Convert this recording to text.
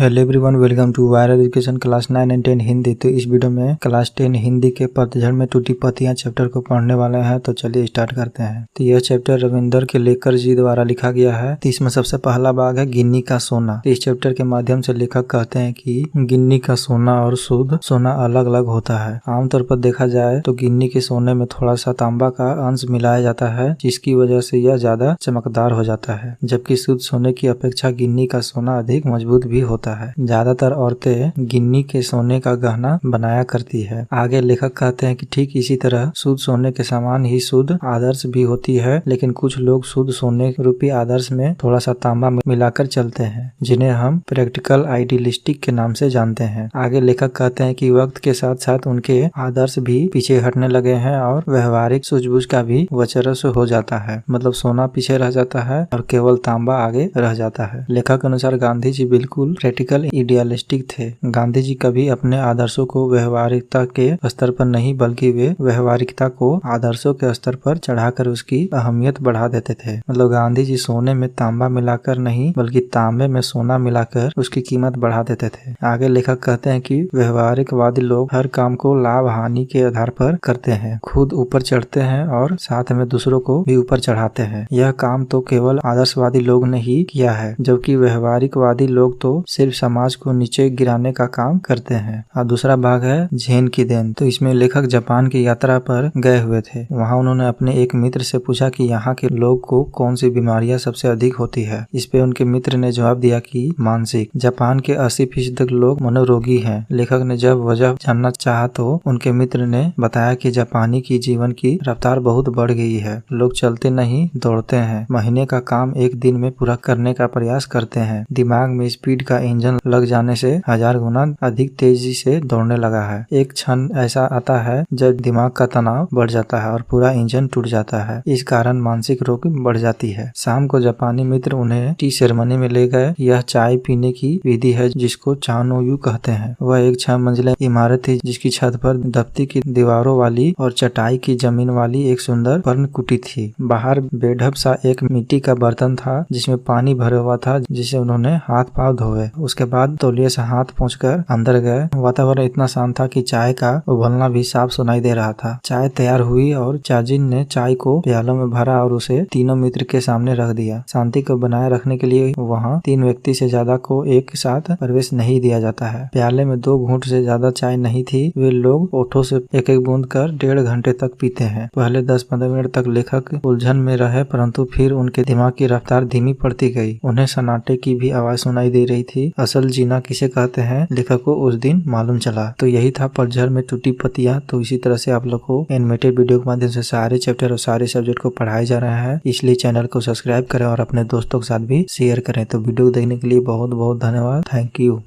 Hello everyone, welcome to viral education class 9 and 10 Hindi. तो इस video में क्लास 10 हिंदी के पतझड़ में टूटी पत्तियां चैप्टर को पढ़ने वाले हैं। तो चलिए स्टार्ट करते हैं। तो यह चैप्टर रविंदर के लेकर जी द्वारा लिखा गया है। तो इसमें सबसे पहला भाग है गिन्नी का सोना। तो इस चैप्टर के माध्यम से लेखक कहते हैं कि गिन्नी का सोना और शुद्ध सोना अलग अलग होता है। आमतौर पर देखा जाए तो गिन्नी के सोने में थोड़ा सा तांबा का अंश मिलाया जाता है, जिसकी वजह से यह ज्यादा चमकदार हो जाता है, जबकि शुद्ध सोने की अपेक्षा गिन्नी का सोना अधिक मजबूत भी होता है। ज्यादातर औरतें गिन्नी के सोने का गहना बनाया करती है। आगे लेखक कहते हैं कि ठीक इसी तरह शुद्ध सोने के समान ही शुद्ध आदर्श भी होती है, लेकिन कुछ लोग शुद्ध सोने रूपी आदर्श में थोड़ा सा तांबा मिलाकर चलते हैं, जिन्हें हम प्रैक्टिकल आइडियलिस्टिक के नाम से जानते हैं। आगे लेखक कहते हैं कि वक्त के साथ साथ उनके आदर्श भी पीछे हटने लगे हैं और व्यवहारिक सूझबूझ का भी वर्चस्व हो जाता है। मतलब सोना पीछे रह जाता है और केवल तांबा आगे रह जाता है। लेखक के अनुसार गांधी जी बिल्कुल प्रैक्टिकल आइडियलिस्टिक थे। गांधी जी कभी अपने आदर्शों को व्यवहारिकता के स्तर पर नहीं, बल्कि वे व्यवहारिकता को आदर्शों के स्तर पर चढ़ाकर उसकी अहमियत बढ़ा देते थे। मतलब गांधी जी सोने में तांबा मिलाकर नहीं, बल्कि तांबे में सोना मिलाकर उसकी कीमत बढ़ा देते थे। आगे लेखक कहते हैं कि व्यवहारिकवादी लोग हर काम को लाभ हानि के आधार पर करते हैं, खुद ऊपर चढ़ते हैं और साथ में दूसरों को भी ऊपर चढ़ाते हैं। यह काम तो केवल आदर्शवादी लोग ने ही किया है, जबकि व्यवहारिकवादी लोग तो सिर्फ समाज को नीचे गिराने का काम करते हैं। और दूसरा भाग है झेन की देन। तो इसमें लेखक जापान की यात्रा पर गए हुए थे। वहाँ उन्होंने अपने एक मित्र से पूछा कि यहाँ के लोग को कौन सी बीमारियां सबसे अधिक होती है। इस पे उनके मित्र ने जवाब दिया कि मानसिक। जापान के 80% लोग मनोरोगी हैं। लेखक ने जब वजह जानना चाहा तो उनके मित्र ने बताया कि जापानी की जीवन की रफ्तार बहुत बढ़ गई है। लोग चलते नहीं, दौड़ते हैं। महीने का काम एक दिन में पूरा करने का प्रयास करते हैं। दिमाग में स्पीड का इंजन लग जाने से 1000 गुना अधिक तेजी से दौड़ने लगा है। एक क्षण ऐसा आता है जब दिमाग का तनाव बढ़ जाता है और पूरा इंजन टूट जाता है। इस कारण मानसिक रोग बढ़ जाती है। शाम को जापानी मित्र उन्हें टी सेरेमनी में ले गए। यह चाय पीने की विधि है, जिसको चानोयू कहते हैं। वह एक 6 मंजिला इमारत थी, जिसकी छत पर दफ्ती की दीवारों वाली और चटाई की जमीन वाली एक सुंदर पर्णकुटी थी। बाहर बेढप सा एक मिट्टी का बर्तन था, जिसमें पानी भरा हुआ था, जिसे उन्होंने हाथ पांव धोए। उसके बाद तौलिए से हाथ पोंछकर अंदर गए। वातावरण इतना शांत था कि चाय का उबलना भी साफ सुनाई दे रहा था। चाय तैयार हुई और चाजिन ने चाय को प्यालों में भरा और उसे तीनों मित्र के सामने रख दिया। शांति को बनाए रखने के लिए वहाँ 3 व्यक्ति से ज्यादा को एक साथ प्रवेश नहीं दिया जाता है। प्याले में 2 घूंट से ज्यादा चाय नहीं थी। वे लोग ओठों से एक एक बूंद कर 1.5 घंटे तक पीते हैं। पहले 10-15 मिनट तक लेखक उलझन में रहे, परंतु फिर उनके दिमाग की रफ्तार धीमी पड़ती गई। उन्हें सन्नाटे की भी आवाज सुनाई दे रही थी। असल जीना किसे कहते हैं, लेखक को उस दिन मालूम चला। तो यही था पतझड़ में टूटी पत्तियां। तो इसी तरह से आप लोग को एनिमेटेड वीडियो के माध्यम से सारे चैप्टर और सारे सब्जेक्ट को पढ़ाए जा रहे हैं। इसलिए चैनल को सब्सक्राइब करें और अपने दोस्तों के साथ भी शेयर करें। तो वीडियो देखने के लिए बहुत बहुत धन्यवाद। Thank you.